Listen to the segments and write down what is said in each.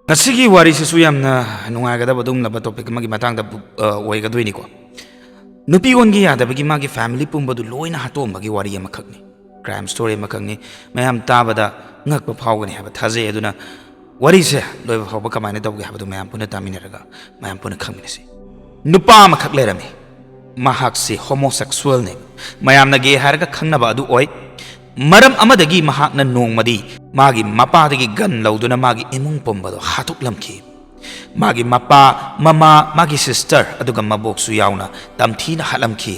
ꯉꯁꯤꯒꯤ ꯋꯥꯔꯤꯁꯤꯁꯨ ꯌꯥꯝꯅ ꯅꯨꯡꯉꯥꯏꯒꯗꯕ ꯑꯗꯨꯒꯨꯝꯂꯕ ꯇꯣꯄꯤꯛ ꯑꯃꯒꯤ ꯃꯇꯥꯡꯗ ꯑꯣꯏꯒꯗꯣꯏꯅꯤꯀꯣ ꯅꯨꯄꯤ ꯑꯣꯟꯒꯤ ꯌꯥꯗꯕꯒꯤ ꯃꯥꯒꯤ ꯐꯦꯃꯤꯂꯤ ꯄꯨꯝꯕꯗꯨ ꯂꯣꯏꯅ ꯍꯥꯠꯇꯣꯛꯑꯝꯕꯒꯤ ꯋꯥꯔꯤ ꯑꯃꯈꯛꯅꯤ ꯀ꯭ꯔꯥꯏꯝ ꯁ꯭ꯇꯣꯔꯤ ꯑꯃꯈꯛꯅꯤ ꯃꯌꯥꯝ ꯇꯥꯕꯗ ꯉꯛꯄ ꯐꯥꯎꯒꯅꯤ ꯍꯥꯏꯕ ꯊꯥꯖꯩ ꯑꯗꯨꯅ ꯋꯥꯔꯤꯁꯦ ꯂꯣꯏꯕ ꯐꯥꯎꯕ ꯀꯃꯥꯏꯅ ꯇꯧꯒꯦ ꯍꯥꯏꯕꯗꯨ ꯃꯌꯥꯝ ꯄꯨꯟꯅ ꯇꯥꯃꯤꯟꯅꯔꯒ ꯃꯌꯥꯝ ꯄꯨꯟꯅ ꯈꯪꯃꯤꯟꯅꯁꯤ ꯅꯨꯄꯥ ꯑꯃꯈꯛ ꯂꯩꯔꯝꯃꯤ ꯃꯍꯥꯛꯁꯤ ꯍꯣꯃꯣꯁꯦꯛꯁꯨꯑꯦꯜꯅꯤ ꯃꯌꯥꯝꯅ ꯒꯦ ꯍꯥꯏꯔꯒ ꯈꯪꯅꯕ ꯑꯗꯨ ꯑꯣꯏ ꯃꯔꯝ ꯑꯃꯗꯒꯤ ꯃꯍꯥꯛꯅ ꯅꯣꯡꯃꯗꯤ ꯃꯥꯒꯤ ꯃꯄꯥꯗꯒꯤ ꯒꯟ ꯂꯧꯗꯨꯅ ꯃꯥꯒꯤ ꯏꯃꯨꯡ ꯄꯨꯝꯕꯗꯣ ꯍꯥꯠꯇꯣꯛꯂꯝꯈꯤ मागी मपा ममा मागी सिस्टर अदुगा मबोकसु यावना तमथीना हलमखी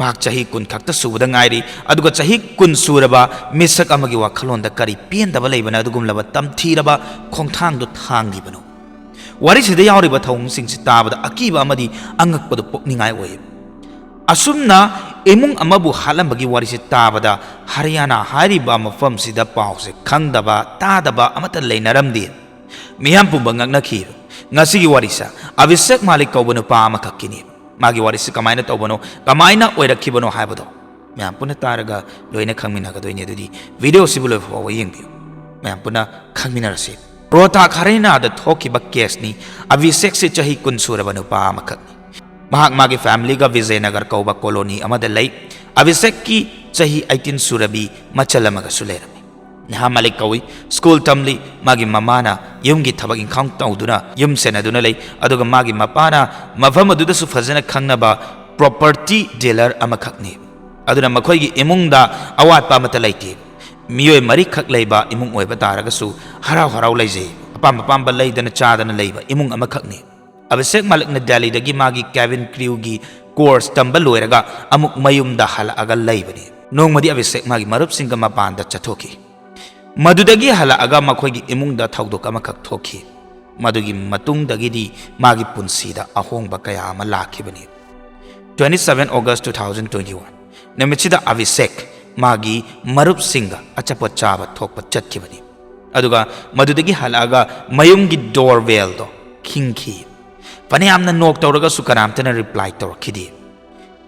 माक चही कुन खक्ता सुबदा ngairi अदुगा चही कुन सुरबा मिसक अमगी वाखलोंदा करी पेंदबा लेबना अदुगुमलबा तमथीरबा खोंथांदो थांगिबनो वारी सिदा यावरिबा थौंग सिंगसि ताबदा अकीबा अमदी अंगकपदो पोकनिंगाय ओय असुमना इमुंग अमबु हालमबगी वारिसि ताबदा Haryana हारिबा मफमसिदा Pawase खंगदबा तादबा अमता लेनरमदि मियाम पुंबा ngaknakhi ngasi warisa अभिषेक मालिक कौब नुपा अमखक्किनि मागी वारिसि कमायना तौबनो कमायना ओइरखिबनो हायबदो मैम पुनः तारगा लोइना खंगमिनागदोइने दुदि वीडियो सिबु लोइफाव येंबियो मैम पुनः खंगमिनारसि रोता खरेना द थोकिबा केसनि अभिषेक से चही कुन सुरबा नुपा अमखक्नि महाक मागी फैमिली का विजयनगर कौबा कॉलोनी अमदा लई अभिषेक की चही 18 सुरबी मचल अमगा सुलेरमि नहा मालिक कौई स्कूल तमली मागी ममाना युमगी थबक इंखांग तौदुना युम सेनदुना लई अदुगा मागी मपाना मफम अदुदसु फजना खंगनबा प्रॉपर्टी डीलर अमखक्नि अदुना मखोइगी इमुंगदा अवातपा मत लैते मियोय मरी खक लैबा इमुंग ओइबा तारगसु हराव हराव लैजे अपाम अपाम लैदना चादना लैबा इमुंग अमखक्नि अभिषेक मालिकना दिल्लीदगी मागी कैबिन क्रूगी कोर्स तंबा लोइरगा अमुक मयुमदा हलअगा लैबनि नोंमदी अभिषेक मागी मरुपसिंगा मपानदा चथोकी मधुदगी हलअगा मखोइगी इमुंगदा थौदोक अमखक थोखी मधुगी मतुंगदगिदी मागी पुंसीदा अहोंगबा कया अमा लाखिबनि 27 August 2021 नमिचिदा अभिषेक मागी मरुपसिंगा अचपत चाबा थोकपा चटखिबनि अदुगा मधुदगी हलअगा मयुंगी डोरवेल दो खिंखी फनेयामना नोक तौरगा सुकरामतना रिप्लाई तौरखिदि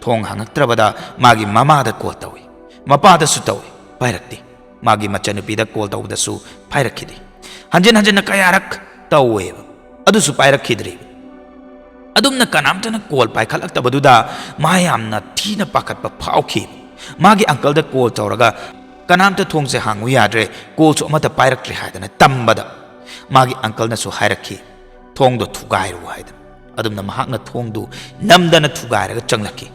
थोंग हंगक्त्रबदा मागी ममादा कॉल तौई मपादसु तौई पाइरक्ति मागी मचनुपीदा कॉल तौदसु पाइरखिदि हंजन हंजन कयारक तौवेब अदुसु पाइरखिद्रि अदुमना कनामतना कॉल पाइखलक्तबदुदा मायामना थीना पाखतपा फाउखि मागी अंकलदा कॉल तौरगा कनामता थोंगसे हांगु याद्रे कॉलसु अमता पाइरक्ट्रि हायदना तंबदा मागी अंकलनासु हाइरखि थोंगदो थुगाइरु हायदना अदुमना महाकना थोंगदु नमदना थुगाइरगा चंगलखि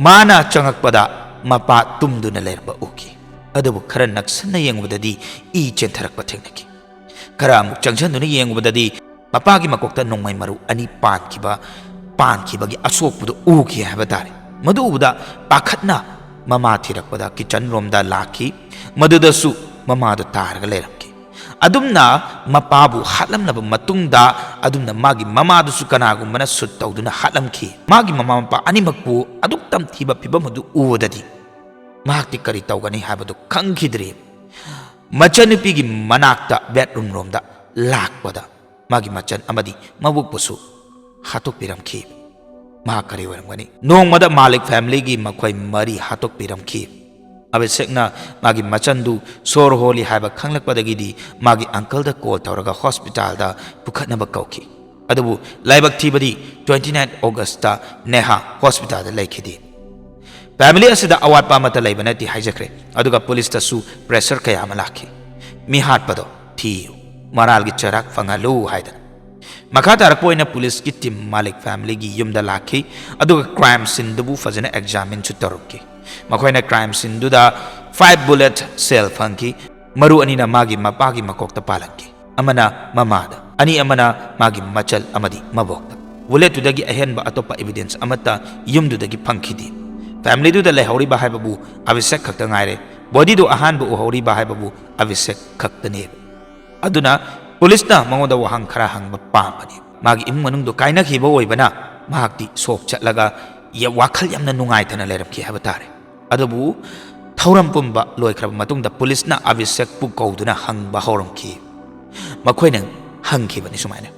माना चंगकपदा मपा तुमदुना लेरबा उखि अदुबु खरा नक्सना येंगबददी ई चेंथरकपा थेंगनखि खरा अमुक चंगसनदुना येंगबददी मपागी मकोक्ता नोंमै मरु अनि पानखिबगी असोकपुदो उखि हायबा तारे मदु उबदा पाखतना ममा थिरकपदा किचन रोमदा लाखि मदुदसु ममादो तारगा लेरमखि अदुमना मपाबु हालमनब मतुंगदा अदुमना मागी ममादुसु कनागुमना सुत तौदुना हालमखि मागी ममा मपा अनिमकपु अदुक्तम थिबा फिबमदु उवददी माकति करी तौगनी हाबदु खंखिद्रि मचनुपीगी मनाक्ता बेडरूम रोमदा लाकपदा मागी मचन अमदी मबुकपुसु हातोकपिरमखि मा करी वरमगनी नोंमदा मालिक फैमिलीगी मखोय मरी हातोकपिरमखि अभिषेकना मागी मचंदु सोर होली हाबा खंगलकपदगिदी मागी अंकलदा कॉल तौरगा हॉस्पिटलदा पुखतनबा कौखि अदुबु लाइबक थीबदी 29 August ता नेहा हॉस्पिटलदा लैखिदि फैमिली असिदा अवातपा मत लैबनति हाइजख्रे अदुगा पुलिस तसु प्रेशर कया अमा लाखि मी हाटपदो थियु मरालगी चराक फंगालु हाइदन मखा तारकपोइना पुलिस की टीम मालिक फैमिली की युमदा लाखि अदुगा क्राइम सिंदुबु फजने एग्जामिन छु तरुकि मखोइना क्राइम सिंदुदा 5 बुलेट सेल फंकी मरु अनिना मागी मपागी मकोक्ता पालंकी अमना ममादा अनि अमना मागी मचल अमदी मबोक्ता बुलेटुदगी अहेनबा अतोपा एविडेंस अमता युमदुदगी फंखिदि फैमिली दुदा लेहौरी बाहायबबु अभिषेक खक्ता ngaire बॉडी दो अहानबु उहौरी बाहायबबु अभिषेक खक्तने अदुना पुलिसना मंगोदा वहांग खरा हंगबा पामबनि मागी इमुंग मनुंग दो काइनखिबा ओइबना महाक्ति सोक चटलगा या वाखल यामना नुंगाइथना लेरमखि हाबा तारे अदुबु थौरम पुंबा लोइखरब मतुंगदा पुलिसना अभिषेक पु कौदुना हंगबा हौरमखि मखोइना हंगखिबनि सुमाइना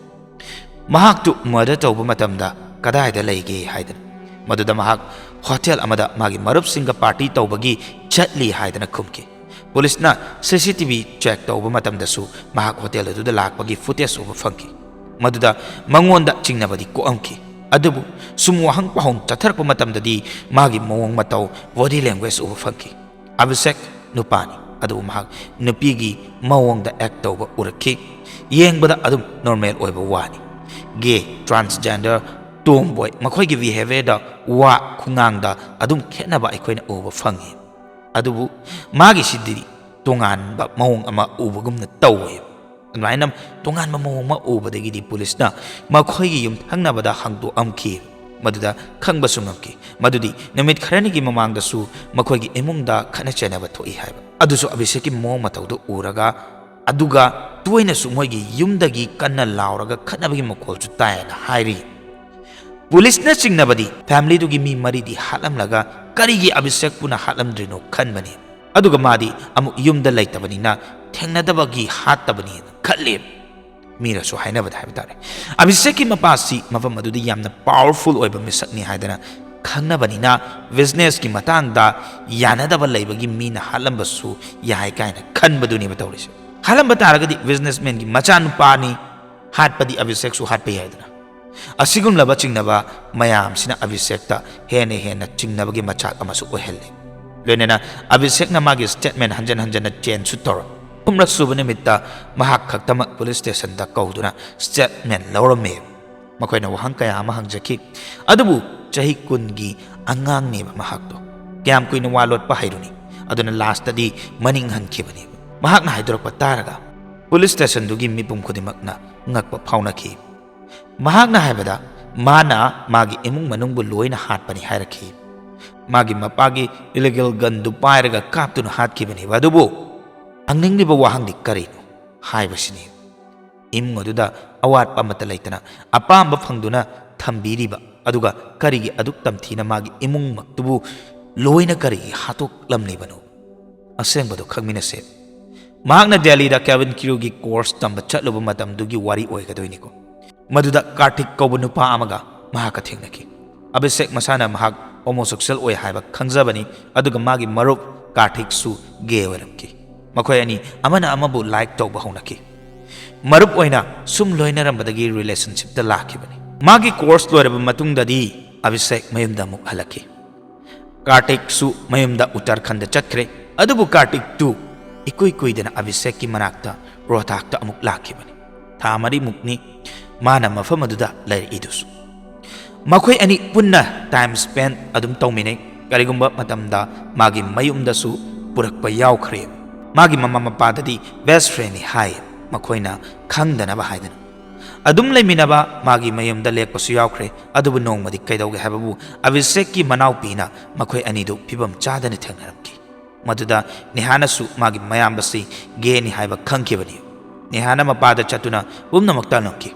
महाक्तु मर्डर तौबा मतमदा कदाइदा लैगे हाइदन मदुदा महाक होटल अमदा मागी मरुपसिंगा पार्टी तौबगी चटली हाइदना खुमखि पुलिसना सीसीटीवी चेक तौब मतमदसु महाक होटल अदुदा लाकपगी फुटेज उब फंकी मदुदा मंगोंदा चिंगनबदी कोअमकी अदुबु सुम वहंग पहुंग चथरप मतमददी मागी मोंग मतौ बॉडी लैंग्वेज उब फंकी अभिषेक नुपानी अदुबु महाक नुपीगी मवोंगदा एक्ट तौब उरखी येंगबदा अदुम नॉर्मल ओइबा वानी गे ट्रांसजेंडर टोमबॉय मखोइगी बिहेवियर वा खुंगांगदा अदुम खेनबा अखोइना उब फंगी अदुबु मागी सिद्दी तोंगानबा मवोंग अमा उबगुमना तौवे अदुमाइना तोंगानबा मवोंग मा उबदगिदी पुलिसना मखोइगी युम थंगनबदा हंगदो अमखी मदुदा खंगबसु ngamki मदुदी नमित खरनिगी ममांगदसु मखोइगी इमुंगदा खना चेनबा थोई हाइबा अदुसु अभिषेककी मोंग मतौदो उरगा अदुगा टोइनसु मोइगी युमदगी कन्ना लाउरगा खनबगी मखोलसु तायना हाइरी पुलिसना चिंगनबदी फैमिली दुगी मी मरीदी हालमलगा करिगी अभिषेक पुना हालमद्रिनो खनबनी अदुगा मादी अमु युमदा लैतबनीना थेंगनदबगी हातबनी खल्ले मीरसु हाइनबद हाइबतारे अभिषेक की मपासी मफम अदुदी यामना पावरफुल ओइबा मिसकनी हाइदना खंगनबनीना बिजनेस की मतांगदा यानदब लैबगी मीना हालमबसु याय कायना खनबदुनी बतौरिसे हालम बतारगदी बिजनेसमैन की मचानुपानी हाटपदी अभिषेक सु हाटपे यायदना असिगुम लबा चिंगनबा मयाम सिना अभिषेकता हेने हेना चिंगनबगी मचाक अमसु ओहेल्ले लोनेना अभिषेक ना मागी स्टेटमेंट हंजन हंजन चेन सु तौर कुमरक सुब निमित्ता महाक खक्तम पुलिस स्टेशन दा कौदुना स्टेटमेंट लौरमे मखोइना वहंग कया अमा हंगजकी अदुबु चही कुनगी अंगांगनेबा महाकतो क्याम कुइना वालोट पाहाइरुनी अदुना लास्टदी मनिंग हनखिबनी महाकना हाइदोरकपा तारगा पुलिस स्टेशन दुगी मिपुम खुदिमकना ngakpa फाउनखी महाकना हाइबदा माना मागी इमुंग मनुंगबु लोइना हाटपनी हाइरखी मागी मपागी इलीगल गन दु पाइरगा कापतुना हाटखिबनी अदुबु अंगनिंगनिबा वाहंगदि करिनो हाइबसिनी इमुंग अदुदा अवाटपा मत लैतना अपांबा फंगदुना थंबीरिबा अदुगा करिगी अदुक तमथीना मागी इमुंग मक्तुबु लोइना करिगी हातोक लमनिबनो असेंबदो खंगमिनसे महाकना दिल्लीदा केविन क्रूगी कोर्स तंबा चटलुबा मतमदुगी वारी ओइगदोइनिको मदुदा कार्तिक कौबा नुपा अमगा महाका थेंगनकी अभिषेक मसाना महाक होमोसेक्सुअल ओइ हाइबा खंगजबनी अदुगा मागी मरुप कार्तिक सु गे ओइरमकी मखोय अनि अमना अमबु लाइक तौबा होनकी मरुप ओइना सुम लोइनरमबदगी रिलेशनशिप ता लाखिबनी मागी कोर्स लोइरबा मतुंगददी अभिषेक मयुमदा मुक हलकी कार्तिक सु मयुमदा उत्तराखंड चटख्रे अदुबु कार्तिक 2 इकुई कुइदना अभिषेक की मनाक्ता रोहताकता अमुक लाखिबनी था मरी मुकनी माना मफम अदुदा लैरइदुसु मखोय अनि पुन्ना टाइम स्पेंड अदुम तौमिनै करिगुंबा मतमदा मागी मयुमदसु पुरकपा यावखरे मागी ममा मपाददी बेस्ट फ्रेंड नि हाय मखोयना खंगदनबा हायदना अदुम लैमिनबा मागी मयुमदा लेकपसु यावखरे अदुबु नोंगमदि कैदौगे हाबबु अभिषेक की मनाउपीना मखोय अनिदु फिबम चादना थेंगनरमकी मदुदा निहानसु मागी मयामबसी गेनि हायबा खंखिबनी निहाना मपादा चतुना पुमनमक्ता नोंकी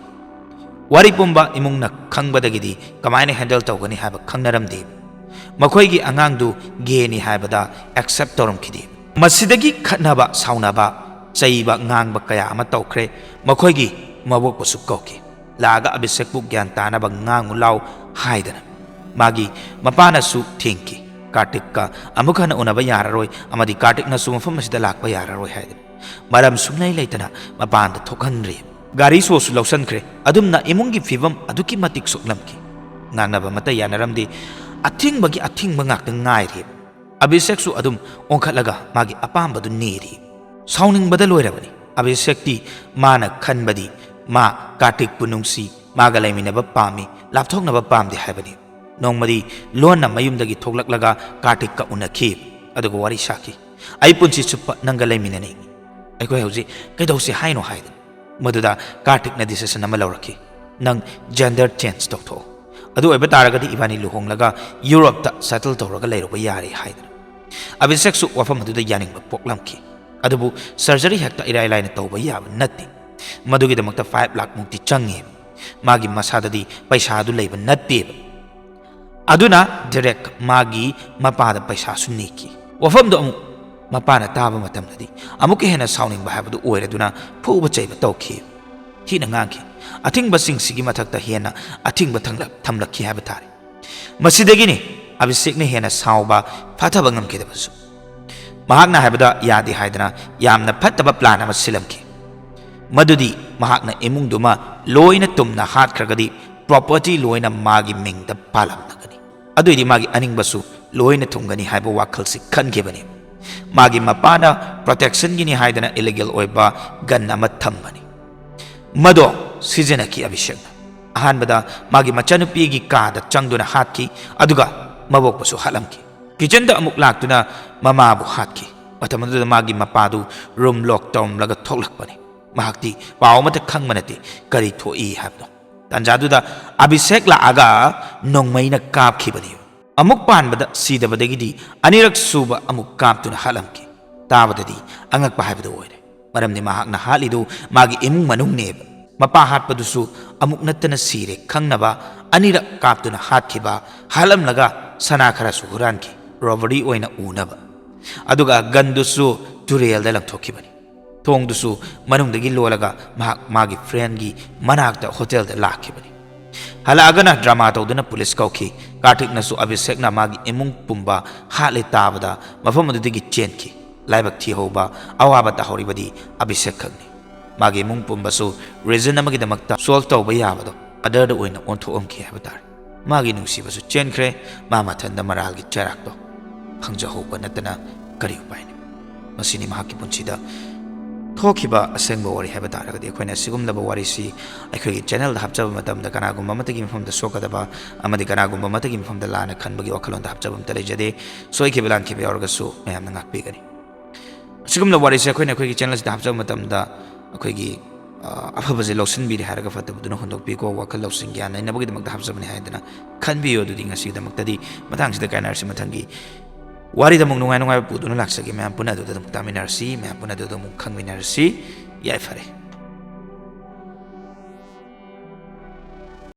वारी पुंबा इमुंगना खंगबदगिदी कमायने हैंडल तौगनी हायबा खंगनरमदि मखोयगी अंगांगदु गेनि हायबदा एक्सेप्ट तौरमखिदी मसिदगी खनबा साउनबा चैबा ngang kaya ama tawkhre makhoigi mabok pasu kauki laga abisek bu gyan tanaba ngangu law haidana magi mapana su thinki kartik ka amukhana unaba yararoi amadi kartik na su mafam asida lakpa yararoi haidana maram sungnai leitana mapanda thokhanri gari so su lawsankhre adumna imungi fivam aduki matik soklamki nganaba mata yanaramdi athingbagi athingba ngakta ngairi abisek su adum onkhatlaga magi apambadu neri sauning badaloirabani abisek ti mana khanbadi ma kartik punungsi magalaiminaba pami lapthoknaba pamdi haibani nongmadi lonna mayumdagi thoklaklaga kartik ka unakhi adugo wari shaki ai punchi chupa nangalaiminani aikoi hauji kaidausi haino haidan maduda kartik na decision ama lawraki nang gender change tokto adu oiba taragadi ibani luhonglaga Europe ta settle tawraga leiroba yari haidan abisek su wafam aduda yaning poklamki adubu surgery hekta irai laina tawba yaba natti madugi damakta 5 lakh mukti changi magi masadadi paisa adu leiba natti aduna direct magi mapada paisa suniki wafam do amu mapana taba matamdadi amuke hena sauning ba habadu oiraduna phuba chaiba tawki hina ngangki athingba singsigi mathakta hena athingba thamlakki haba tare masidagini abisek ne hena sauba phathaba ngamke dabasu ꯃꯍꯥꯛꯅ ꯍꯥꯏꯕꯗ ꯌꯥꯗꯦ ꯍꯥꯏꯗꯅ ꯌꯥꯝꯅ ꯐꯠꯇꯕ plan ꯑꯃ ꯁꯤꯜꯂꯝꯈꯤ ꯃꯗꯨꯗꯤ ꯃꯍꯥꯛꯅ ꯏꯃꯨꯡꯗꯨꯃ ꯂꯣꯏꯅ ꯇꯨꯝꯅ ꯍꯥꯠꯈ꯭ꯔꯒꯗꯤ ꯄ꯭ꯔꯣꯄꯔꯇꯤ ꯂꯣꯏꯅ ꯃꯥꯒꯤ ꯃꯤꯡꯗ ꯄꯥꯜꯂꯝꯂꯒꯅꯤ ꯑꯗꯨꯏꯗꯤ ꯃꯥꯒꯤ ꯑꯅꯤꯡꯕꯁꯨ ꯂꯣꯏꯅ ꯊꯨꯡꯒꯅꯤ ꯍꯥꯏꯕ ꯋꯥꯈꯜꯁꯤ ꯈꯟꯈꯤꯕꯅꯤ ꯃꯥꯒꯤ ꯃꯄꯥꯅ ꯄ꯭ꯔꯣꯇꯦꯛꯁꯟꯒꯤꯅꯤ ꯍꯥꯏꯗꯅ ꯏꯂꯤꯒꯦꯜ ꯑꯣꯏꯕ ꯒꯟ ꯑꯃ ꯊꯝꯕꯅꯤ ꯃꯗꯣ ꯁꯤꯖꯤꯟꯅꯈꯤ ꯑꯕꯤꯁꯦꯛꯅ ꯑꯍꯥꯟꯕꯗ ꯃꯥꯒꯤ ꯃꯆꯥꯅꯨꯄꯤꯒꯤ ꯀꯥꯗ ꯆꯪꯗꯨꯅ ꯍꯥꯠꯈꯤ ꯑꯗꯨꯒ ꯃꯕꯣꯛꯄꯁꯨ ꯍꯥꯠꯂꯝꯈꯤ ꯀꯤꯆꯟꯗ ꯑꯃꯨꯛ ꯂꯥꯛꯇꯨꯅ ꯃꯃꯥꯕꯨ ꯍꯥꯠꯈꯤ ꯃꯇꯝ ꯑꯗꯨꯗ ꯃꯥꯒꯤ ꯃꯄꯥꯗꯨ ꯔꯨꯝ ꯂꯣꯛ ꯇꯧꯔꯝꯂꯒ ꯊꯣꯛꯂꯛꯄꯅꯤ ꯃꯍꯥꯛꯇꯤ ꯄꯥꯎ ꯑꯃꯠꯇ ꯈꯪꯕ ꯅꯠꯇꯦ ꯀꯔꯤ ꯊꯣꯛꯏ ꯍꯥꯏꯕꯗꯣ ꯇꯥꯟꯖꯥꯗꯨꯗ ꯑꯕꯤꯁꯦꯛ ꯂꯥꯛꯑꯒ ꯅꯣꯡꯃꯩꯅ ꯀꯥꯞꯈꯤꯕꯅꯤ ꯑꯃꯨꯛ ꯄꯥꯟꯕꯗ ꯁꯤꯗꯕꯗꯒꯤꯗꯤ ꯑꯅꯤꯔꯛ ꯁꯨꯕ ꯑꯃꯨꯛ ꯀꯥꯞꯇꯨꯅ ꯍꯥꯠꯂꯝꯈꯤ ꯇꯥꯕꯗꯗꯤ ꯑꯉꯛꯄ ꯍꯥꯏꯕꯗꯨ ꯑꯣꯏꯔꯦ ꯃꯔꯝꯗꯤ ꯃꯍꯥꯛꯅ ꯍꯥꯠꯂꯤꯗꯨ ꯃꯥꯒꯤ ꯏꯃꯨꯡ ꯃꯅꯨꯡꯅꯦꯕ ꯃꯄꯥ ꯍꯥꯠꯄꯗꯨꯁꯨ ꯑꯃꯨꯛ ꯅꯠꯇꯅ ꯁꯤꯔꯦ ꯈꯪꯅꯕ ꯑꯅꯤꯔꯛ ꯀꯥꯞꯇꯨꯅ ꯍꯥꯠꯈꯤꯕ ꯍꯥꯠꯂꯝꯂꯒ ꯁꯅꯥ ꯈꯔꯁꯨ ꯍꯨꯔꯥꯟꯈꯤ ꯔꯣꯕꯔꯤ ꯑꯣꯏꯅ ꯎꯅꯕ ꯑꯗꯨꯒ ꯒꯟꯗꯨꯁꯨ ꯇꯨꯔꯦꯜꯗ ꯂꯪꯊꯣꯛꯈꯤꯕꯅꯤ ꯊꯣꯡꯗꯨꯁꯨ ꯃꯅꯨꯡꯗꯒꯤ ꯂꯣꯜꯂꯒ ꯃꯍꯥꯛ ꯃꯥꯒꯤ ꯐ꯭ꯔꯦꯟꯒꯤ ꯃꯅꯥꯛꯇ ꯍꯣꯇꯦꯜꯗ ꯂꯥꯛꯈꯤꯕꯅꯤ ꯍꯜꯂꯛꯑꯒꯅ ꯗ꯭ꯔꯃꯥ ꯇꯧꯗꯨꯅ ꯄꯨꯂꯤꯁ ꯀꯧꯈꯤ ꯀꯥꯔꯇꯤꯛꯅꯁꯨ ꯑꯕꯤꯁꯦꯛꯅ ꯃꯥꯒꯤ ꯏꯃꯨꯡ ꯄꯨꯝꯕ ꯍꯥꯠꯂꯦ ꯇꯥꯕꯗ ꯃꯐꯝ ꯑꯗꯨꯗꯒꯤ ꯆꯦꯟꯈꯤ ꯂꯥꯏꯕꯛ ꯊꯤꯍꯧꯕ ꯑꯋꯥꯕ ꯇꯥꯍꯧꯔꯤꯕꯗꯤ ꯑꯕꯤꯁꯦꯛ ꯈꯛꯅꯤ ꯃꯥꯒꯤ ꯏꯃꯨꯡ ꯄꯨꯝꯕꯁꯨ ꯔꯤꯖꯟ ꯑꯃꯒꯤꯗꯃꯛꯇ ꯁꯣꯜቭ ꯇꯧꯕ ꯌꯥꯕꯗꯣ ꯑꯗꯔꯗ ꯑꯣꯏꯅ ꯑꯣꯟꯊꯣꯛꯑꯝꯈꯤ ꯍꯥꯏꯕ ꯇꯥꯔꯦ ꯃꯥꯒꯤ ꯅꯨꯡꯁꯤꯕꯁꯨ ꯆꯦꯟꯈ꯭ꯔꯦ ꯃꯥ ꯃꯊꯟꯗ ꯃꯔꯥꯜꯒꯤ ꯆꯩꯔꯥꯛꯇꯣ ꯐꯪꯖꯍꯧꯕ ꯅꯠꯇꯅ ꯀꯔꯤ ꯎꯄꯥꯏꯅꯤ ꯃꯁꯤꯅꯤ ꯃꯍꯥꯛꯀꯤ ꯄꯨꯟꯁꯤꯗ ꯊꯣꯛꯈꯤꯕ ꯑꯁꯦꯡꯕ ꯋꯥꯔꯤ ꯍꯥꯏꯕ ꯇꯥꯔꯒꯗꯤ ꯑꯩꯈꯣꯏꯅ ꯁꯤꯒꯨꯝꯂꯕ ꯋꯥꯔꯤꯁꯤ ꯑꯩꯈꯣꯏꯒꯤ ꯆꯦꯅꯦꯜꯗ ꯍꯥꯞꯆꯕ ꯃꯇꯝꯗ ꯀꯅꯥꯒꯨꯝꯕ ꯑꯃꯠꯇꯒꯤ ꯃꯐꯝꯗ ꯁꯣꯛꯀꯗꯕ ꯑꯃꯗꯤ ꯀꯅꯥꯒꯨꯝꯕ ꯑꯃꯠꯇꯒꯤ ꯃꯐꯝꯗ ꯂꯥꯟꯅ ꯈꯟꯕꯒꯤ ꯋꯥꯈꯜꯂꯣꯟꯗ ꯍꯥꯞꯆꯕ ꯑꯃꯠꯇ ꯂꯩꯖꯗꯦ ꯁꯣꯏꯈꯤꯕ ꯂꯥꯟꯈꯤꯕ ꯌꯥꯎꯔꯒꯁꯨ ꯃꯌꯥꯝꯅ ꯉꯥꯛꯄꯤꯒꯅꯤ ꯑꯁꯤꯒꯨꯝꯂꯕ ꯋꯥꯔꯤꯁꯦ ꯑꯩꯈꯣꯏꯅ ꯑꯩꯈꯣꯏꯒꯤ ꯆꯦꯅꯦꯜꯁꯤꯗ ꯍꯥꯞꯆꯕ ꯃꯇꯝꯗ ꯑꯩꯈꯣꯏꯒꯤ ꯑꯐꯕꯁꯦ ꯂꯧꯁꯤꯟꯕꯤꯔꯦ ꯍꯥꯏꯔꯒ ꯐꯠꯇꯕꯗꯨꯅ ꯍꯨꯟꯗꯣꯛꯄꯤꯀꯣ ꯋꯥꯈꯜ ꯂꯧꯁꯤꯡ ꯒ꯭ꯌꯥꯟ ꯂꯩꯅꯕꯒꯤꯗꯃꯛꯇ ꯍꯥꯞꯆꯕꯅꯤ ꯍꯥꯏꯗꯅ ꯈꯟꯕꯤꯌꯨ ꯑꯗꯨꯗꯤ ꯉꯁꯤꯒꯤꯗꯃꯛꯇꯗꯤ ꯃꯇꯥꯡꯁꯤꯗ ꯀꯥꯏꯅꯔꯁꯤ ꯃꯊꯪꯒꯤ ꯋꯥꯔꯤꯗ ꯑꯃꯨꯛ ꯅꯨꯡꯉꯥꯏ ꯅꯨꯡꯉꯥꯏꯕ ꯄꯨꯗꯨꯅ ꯂꯥꯛꯆꯒꯦ ꯃꯌꯥꯝ ꯄꯨꯟꯅ ꯑꯗꯨꯗ ꯑꯃꯨꯛ ꯇꯥꯃꯤꯟꯅꯔꯁꯤ ꯃꯌꯥꯝ ꯄꯨꯟꯅ ꯑꯗꯨꯗ ꯑꯃꯨꯛ ꯈꯪꯃꯤꯟꯅꯔꯁꯤ ꯌꯥꯏꯐꯔꯦ